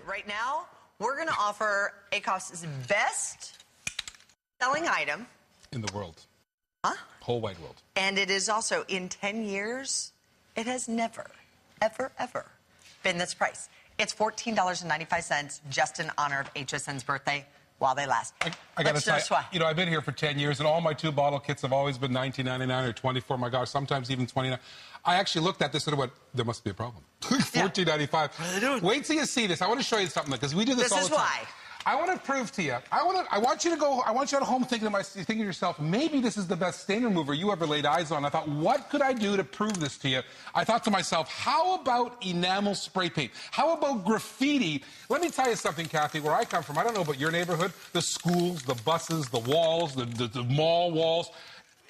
right now, we're going to offer ACOS's best selling item. In the world. Huh? Whole wide world. And it is also, in 10 years, it has never, ever, ever been this price. It's $14.95 just in honor of HSN's birthday while they last. I got to say, you know, I've been here for 10 years, and all my 2-bottle kits have always been $19.99 or $24. My gosh, sometimes even $29. I actually looked at this and went, there must be a problem. $14.95. Wait till you see this. I want to show you something, because we do this all the time. This is why. I want to prove to you. I want you at home thinking to yourself, maybe this is the best stain remover you ever laid eyes on. I thought, what could I do to prove this to you? I thought to myself, how about enamel spray paint? How about graffiti? Let me tell you something, Kathy, where I come from. I don't know about your neighborhood, the schools, the buses, the walls, the mall walls.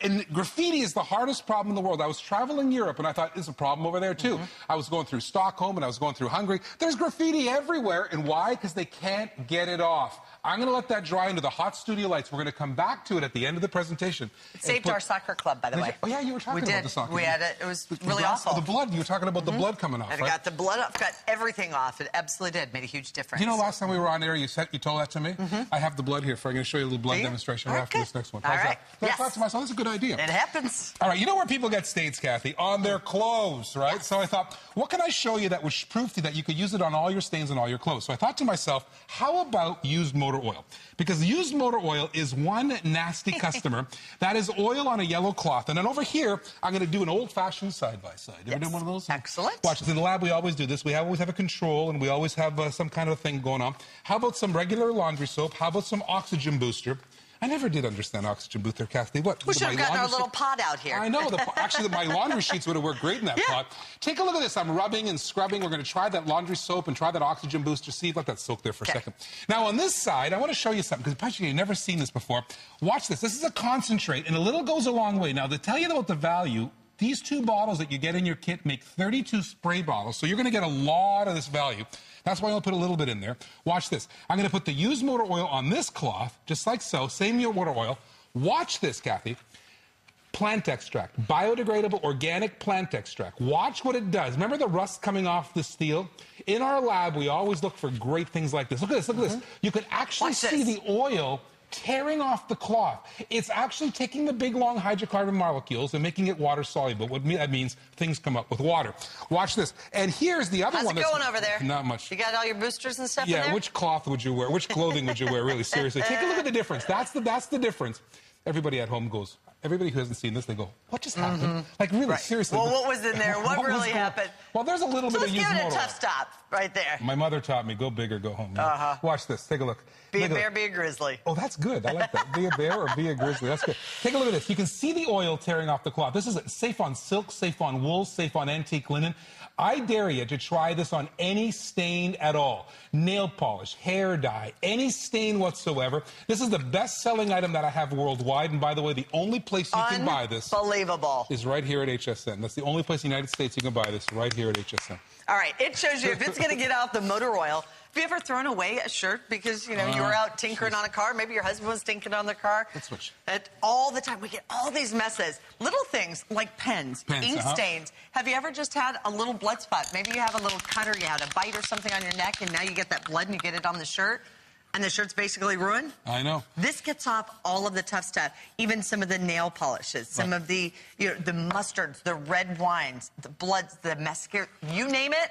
And graffiti is the hardest problem in the world. I was traveling Europe, and I thought, there's a problem over there, too. I was going through Stockholm, and I was going through Hungary. There's graffiti everywhere. And why? Because they can't get it off. I'm going to let that dry into the hot studio lights. We're going to come back to it at the end of the presentation. It saved our soccer club, by the way. Oh, yeah, you were talking about the soccer. We had it. It was really awful. The blood. You were talking about the blood coming off, right? I got the blood off, got everything off. It absolutely did. Made a huge difference. You know, last time we were on air, you told that to me? I have the blood here. I'm going to show you a little blood demonstration after this next one. All right. I thought to myself, that's a good idea. It happens. All right, you know where people get stains, Kathy? On their clothes, right? So I thought, what can I show you that would prove to you that you could use it on all your stains and all your clothes? So I thought to myself, how about used motor oil? Because used motor oil is one nasty customer. That is oil on a yellow cloth. And then over here, I'm going to do an old-fashioned side-by-side. You ever done one of those? Excellent. Watch, in the lab, we always do this. We always have a control, and we always have some kind of thing going on. How about some regular laundry soap? How about some oxygen booster? I never did understand oxygen booster, Kathy. What? We should have gotten our little pot out here. I know. Actually, my laundry sheets would have worked great in that pot. Take a look at this. I'm rubbing and scrubbing. We're going to try that laundry soap and try that oxygen booster. See, let that soak there for a second. Now, on this side, I want to show you something, because you've never seen this before. Watch this. This is a concentrate, and a little goes a long way. Now, to tell you about the value, these 2 bottles that you get in your kit make 32 spray bottles, so you're going to get a lot of this value. That's why I'll put a little bit in there. Watch this. I'm going to put the used motor oil on this cloth, just like so. Same motor oil. Watch this, Kathy. Plant extract. Biodegradable organic plant extract. Watch what it does. Remember the rust coming off the steel? In our lab, we always look for great things like this. Look at this. Look at this. You can actually see the oil tearing off the cloth. It's actually taking the big, long hydrocarbon molecules and making it water-soluble. That means things come up with water. Watch this. And here's the other one. How's it going over there? Not much. You got all your boosters and stuff in there? Yeah, which cloth would you wear? Which clothing would you wear, really, seriously? Take a look at the difference. That's the difference. Everybody at home goes, everybody who hasn't seen this, they go, what just happened? Like, really, seriously. Well, what was in there? What really happened? Well, there's a little bit of used motor oil. Let's give it a tough stop right there. My mother taught me, go big or go home. Watch this. Take a look. Be a bear, be a grizzly. Oh, that's good. I like that. Be a bear or be a grizzly. That's good. Take a look at this. You can see the oil tearing off the cloth. This is safe on silk, safe on wool, safe on antique linen. I dare you to try this on any stain at all. Nail polish, hair dye, any stain whatsoever. This is the best-selling item that I have worldwide. And by the way, the only place you can buy this is right here at HSN. That's the only place in the United States you can buy this, right here at HSN. All right, it shows you if it's going to get out the motor oil. Have you ever thrown away a shirt because, you know, you were out tinkering on a car? Maybe your husband was tinkering on the car. That's what all the time. We get all these messes. Little things like pens ink stains. Have you ever just had a little blood spot? Maybe you have a little cut or you had a bite or something on your neck, and now you get that blood and you get it on the shirt, and the shirt's basically ruined? I know. This gets off all of the tough stuff, even some of the nail polishes, some of the, you know, the mustards, the red wines, the bloods, the mascara, you name it.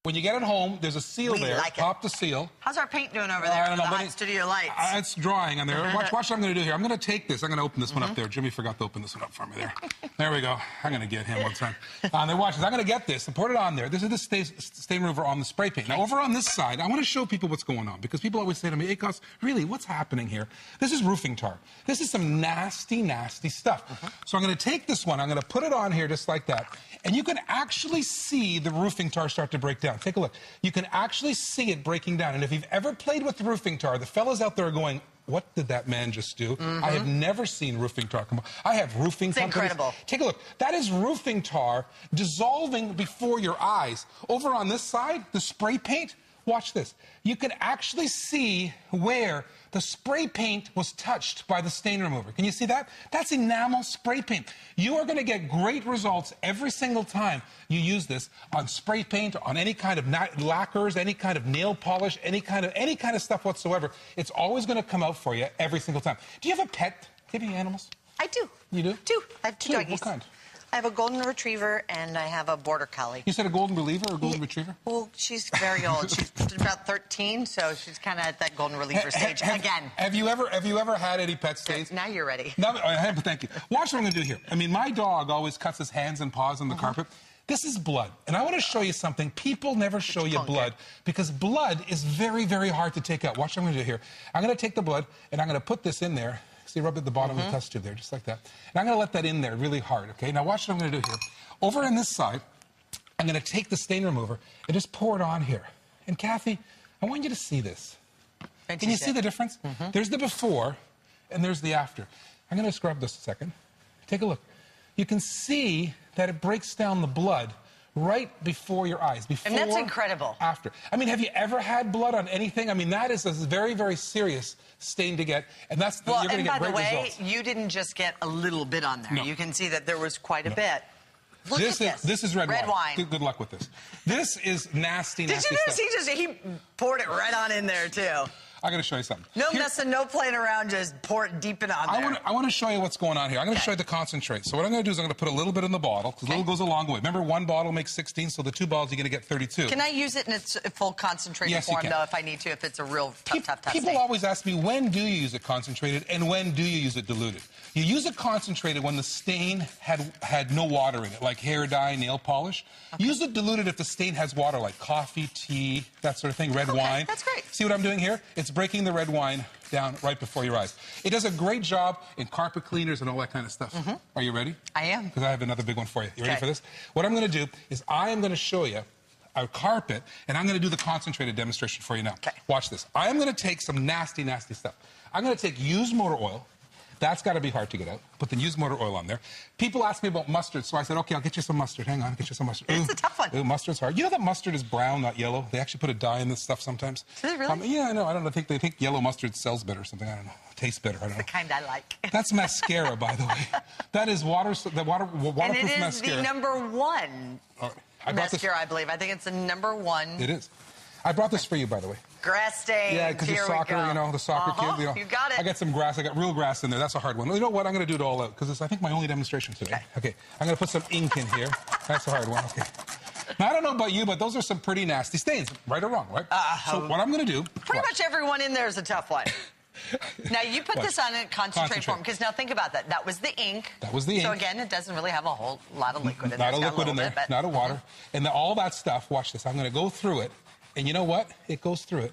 When you get it home, there's a seal there. Pop the seal. How's our paint doing over there under the hot studio lights? It's drying on there. Watch what I'm going to do here. I'm going to take this. I'm going to open this one up there. Jimmy forgot to open this one up for me there. There we go. I'm going to get him one time. Then watch this. I'm going to get this and put it on there. This is the stain remover on the spray paint. Now, over on this side, I want to show people what's going on, because people always say to me, ACOS, really, what's happening here? This is roofing tar. This is some nasty, nasty stuff. So I'm going to take this one. I'm going to put it on here just like that. And you can actually see the roofing tar start to break down. Take a look. You can actually see it breaking down. And if you've ever played with roofing tar, the fellas out there are going, what did that man just do? I have never seen roofing tar come up. I have roofing companies. Incredible. Take a look. That is roofing tar dissolving before your eyes. Over on this side, the spray paint, watch this. You can actually see where the spray paint was touched by the stain remover. Can you see that? That's enamel spray paint. You are going to get great results every single time you use this on spray paint, on any kind of lacquers, any kind of nail polish, any kind of stuff whatsoever. It's always going to come out for you every single time. Do you have a pet? Do you have any animals? I do. You do? Two. I have two doggies. What kind? I have a golden retriever and I have a border collie. You said a golden reliever or a golden retriever? Well, she's very old. She's about 13, so she's kind of at that golden reliever stage again. Have you ever had any pet stains? Now you're ready. No, thank you. Watch what I'm going to do here. I mean, my dog always cuts his hands and paws on the carpet. This is blood. And I want to show you something. People never show you blood because blood is very, very hard to take out. Watch what I'm going to do here. I'm going to take the blood and I'm going to put this in there. See, rub at the bottom of the test tube there, just like that. And I'm going to let that in there really hard, okay? Now watch what I'm going to do here. Over on this side, I'm going to take the stain remover and just pour it on here. And Kathy, I want you to see this. Can you see the difference? There's the before and there's the after. I'm going to scrub this a second. Take a look. You can see that it breaks down the blood right before your eyes. Before, and that's incredible. After. I mean, have you ever had blood on anything? I mean, that is a very, very serious stain to get, and that's you're going to get great results. By the way, you didn't just get a little bit on there. No. You can see that there was quite a bit. Look at this. This is red wine. Good luck with this. This is nasty, nasty stuff. He poured it right on in there, too. I'm going to show you something. No messing, no playing around, just pour it deep in on there. I want to show you what's going on here. I'm going to show you the concentrate. So what I'm going to do is I'm going to put a little bit in the bottle, because a little goes a long way. Remember, one bottle makes 16, so the 2 bottles you're going to get 32. Can I use it in its full concentrated form, though, if I need to, if it's a real tough People always ask me, when do you use it concentrated and when do you use it diluted? You use it concentrated when the stain had no water in it, like hair dye, nail polish. Use it diluted if the stain has water, like coffee, tea, that sort of thing, red wine. That's great. See what I'm doing here? It's breaking the red wine down right before your eyes. It does a great job in carpet cleaners and all that kind of stuff. Are you ready? I am. Because I have another big one for you. You ready for this? What I'm going to do is I am going to show you a carpet, and I'm going to do the concentrated demonstration for you now. Watch this. I am going to take some nasty, nasty stuff. I'm going to take used motor oil. That's got to be hard to get out. Put the used motor oil on there. People ask me about mustard, so I said, okay, I'll get you some mustard. Hang on, I'll get you some mustard. It's a tough one. Ooh, mustard's hard. You know that mustard is brown, not yellow? They actually put a dye in this stuff sometimes. Is it really? Yeah, I know. I don't know. They think yellow mustard sells better or something. I don't know. Tastes better. I don't know. The kind I like. That's mascara, by the way. That is waterproof mascara. And it is the #1 mascara, I believe. I think it's the #1. It is. I brought this for you, by the way. Grass stain. Yeah, because you're soccer, you know, the soccer kid. You know, you got it. I got some grass. I got real grass in there. That's a hard one. You know what? I'm going to do it all out because it's, I think, my only demonstration today. Okay. I'm going to put some ink in here. That's a hard one. Okay. Now, I don't know about you, but those are some pretty nasty stains. Right or wrong, right? So what I'm going to do... Pretty much everyone in there is a tough one. Now, you put this on in concentrate form, because now think about that. That was the ink. That was the ink. So, again, it doesn't really have a whole lot of liquid in there. Not a liquid in there, not a water. And all that stuff, watch this. I'm going to go through it. And you know what? It goes through it.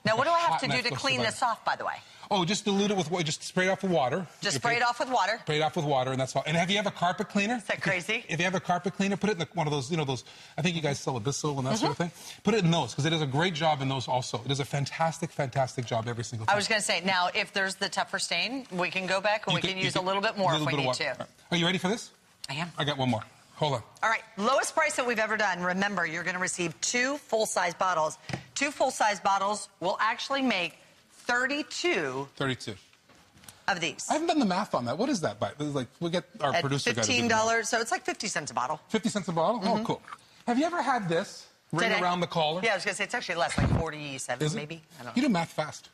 Now, what do I have to do to clean this off, by the way? Oh, just dilute it with, just spray it off with water. Just spray it off with water? Spray it off with water, and that's all. And have you ever carpet cleaner? Is that crazy? If you have a carpet cleaner, put it in one of those, you know, those, I think you guys sell a Bissell and that sort of thing. Put it in those, because it does a great job in those also. It does a fantastic, fantastic job every single time. I was going to say, now, if there's the tougher stain, we can go back and we can use a little bit more if we need to. Right. Are you ready for this? I am. I got one more. Hold on. All right, lowest price that we've ever done. Remember, you're going to receive 2 full-size bottles. 2 full-size bottles will actually make 32 of these. I haven't done the math on that. What is that by? Like, we get our producer guy to do $15, so it's like 50 cents a bottle. 50 cents a bottle? Oh, cool. Have you ever had this ring around the collar? Yeah, I was going to say, it's actually less, like 47 maybe. I don't know. You do math fast.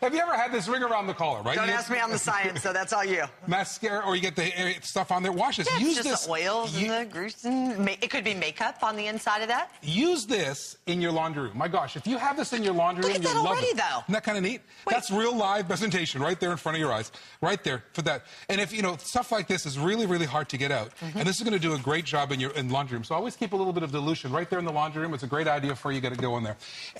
Have you ever had this ring around the collar, right? Don't ask me on the science, so that's all you. Mascara, or you get the stuff on there. Wash this. Yeah, use just this. The oils and the grease. And it could be makeup on the inside of that. Use this in your laundry room. My gosh, if you have this in your laundry room, you'll love it. Though. Isn't that kind of neat? Wait. That's real live presentation right there in front of your eyes. Right there for that. And if, you know, stuff like this is really, really hard to get out. And this is going to do a great job in your laundry room. So always keep a little bit of dilution right there in the laundry room. It's a great idea for you. Got to go in there.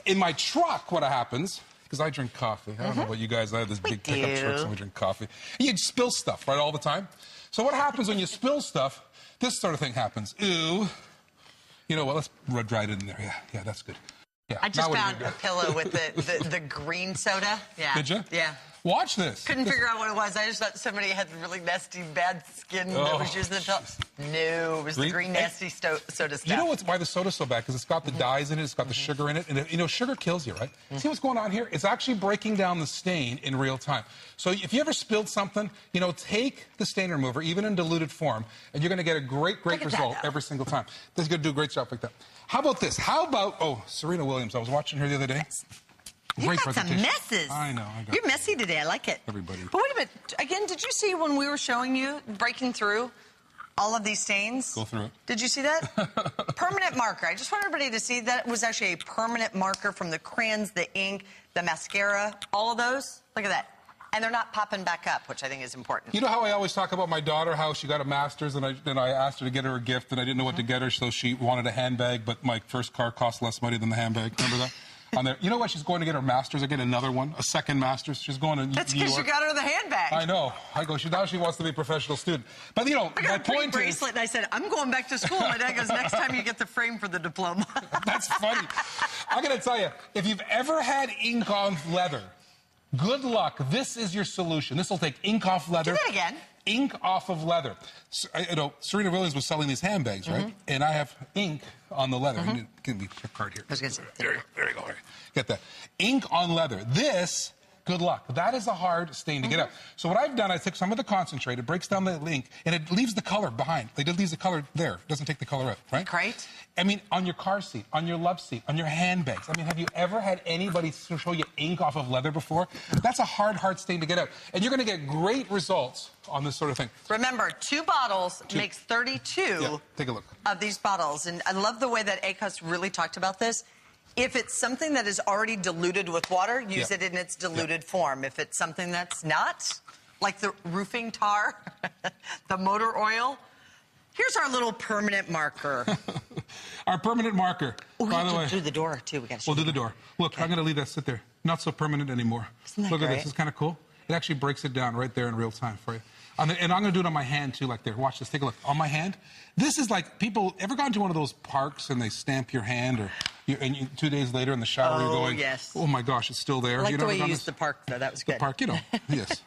In my truck, what happens... Because I drink coffee. I don't know about you guys. I have this big pickup truck, so we drink coffee. And you spill stuff, right, all the time. So what happens when you spill stuff? This sort of thing happens. Ooh. You know what? Let's dry it in there. Yeah, that's good. Yeah. I just found a pillow with the green soda. Yeah. Did you? Yeah. Watch this. Couldn't figure out what it was. I just thought somebody had really nasty, bad skin that was using the top. No, it was the green, nasty soda stuff. You know why the soda's so bad? Because it's got the dyes in it, it's got the sugar in it, and you know, sugar kills you, right? See what's going on here? It's actually breaking down the stain in real time. So if you ever spilled something, you know, take the stain remover, even in diluted form, and you're going to get a great result every single time. This is going to do a great job like that. How about this? How about, Serena Williams, I was watching her the other day. You got some messes. I know. You're messy today. I like it. Everybody. But wait a minute. Again, did you see when we were showing you breaking through all of these stains? Go through it. Did you see that? Permanent marker. I just want everybody to see that it was actually a permanent marker from the crayons, the ink, the mascara, all of those. Look at that. And they're not popping back up, which I think is important. You know how I always talk about my daughter, how she got a master's, and I asked her to get her a gift, and I didn't know what to get her, so she wanted a handbag, but my first car cost less money than the handbag. Remember that? On there. You know what? She's going to get her master's again, another one, a second master's. She's going to New York. That's because you got her the handbag. I know. Now she wants to be a professional student. But, you know, I got a pretty bracelet, and I said, I'm going back to school. My dad goes, next time you get the frame for the diploma. That's funny. I'm going to tell you, if you've ever had ink on leather, good luck. This is your solution. This will take ink off leather. Do that again. Ink off of leather. You know, Serena Williams was selling these handbags, right? And I have ink on the leather. Give me your card here. I was going to say. There you go. Get that. Ink on leather. This, good luck. That is a hard stain to get out. So what I've done, I took some of the concentrate, it breaks down the ink, and it leaves the color behind. It leaves the color there. It doesn't take the color out, right? Great. I mean, on your car seat, on your love seat, on your handbags. I mean, have you ever had anybody show you ink off of leather before? That's a hard stain to get out. And you're going to get great results on this sort of thing. Remember, 2 bottles makes 32 take a look. Of these bottles. And I love the way that ACOS really talked about this. If it's something that is already diluted with water, use it in its diluted form. If it's something that's not, like the roofing tar, the motor oil, here's our little permanent marker. Our permanent marker. By the way, do the door, too. We'll do the door. Look, I'm going to leave that sit there. Not so permanent anymore. Look at this. It's kind of cool. It actually breaks it down right there in real time for you. And I'm going to do it on my hand, too, like there. Watch this. Take a look. On my hand. This is like, people ever gone to one of those parks and they stamp your hand, or 2 days later in the shower you're going, oh, my gosh, it's still there. I like the way you used the park, though. That was good. The park, you know. Yes.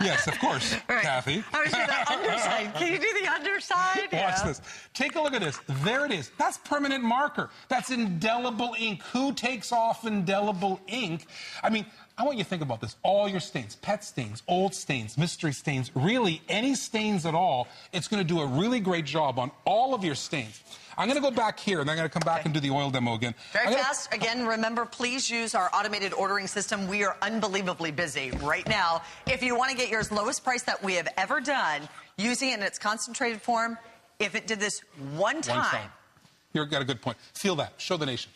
Yes, of course, Kathy. I was doing the underside. Can you do the underside? Watch this. Take a look at this. There it is. That's permanent marker. That's indelible ink. Who takes off indelible ink? I mean, I want you to think about this. All your stains, pet stains, old stains, mystery stains, really any stains at all, it's going to do a really great job on all of your stains. I'm going to go back here, and I'm going to come back and do the oil demo again. Very fast. Again, remember, please use our automated ordering system. We are unbelievably busy right now. If you want to get yours lowest price that we have ever done, using it in its concentrated form, if it did this one time. You've got a good point. Feel that. Show the nation.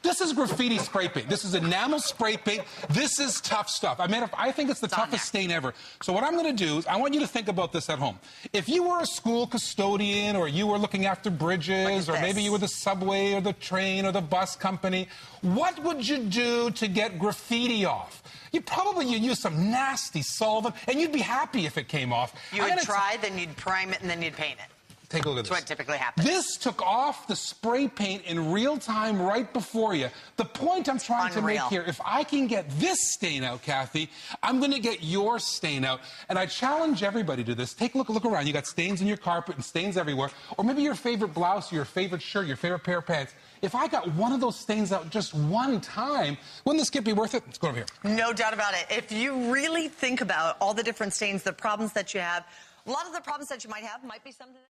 This is graffiti spray paint. This is enamel spray paint. This is tough stuff. I think it's the toughest stain ever. So what I'm going to do is I want you to think about this at home. If you were a school custodian, or you were looking after bridges, or maybe you were the subway or the train or the bus company, what would you do to get graffiti off? You'd use some nasty solvent, and you'd be happy if it came off. You would try, then you'd prime it, and then you'd paint it. Take a look at this. That's what typically happens. This took off the spray paint in real time right before you. The point I'm trying to make here, if I can get this stain out, Kathy, I'm going to get your stain out. And I challenge everybody to this. Take a look around. You got stains in your carpet and stains everywhere. Or maybe your favorite blouse, or your favorite shirt, your favorite pair of pants. If I got one of those stains out just one time, wouldn't this gift be worth it? Let's go over here. No doubt about it. If you really think about all the different stains, the problems that you have, a lot of the problems that you might have might be something